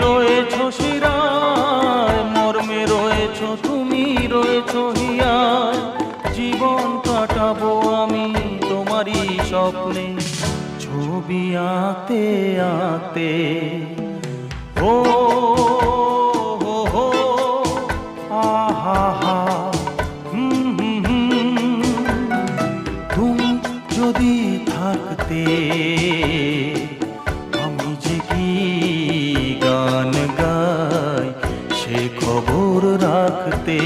রয়েছো শিরায়, মর্মে রয়েছো তুমি, রয়েছো হিয়ায়। জীবন কাটাবো আমি তোমারই স্বপ্নে, ছবি আঁকতে আঁকতে। ও হো হো, আহা হা, তুমি যদি থাকতে আমি যে কি গান গাই সে খবর রাখতে।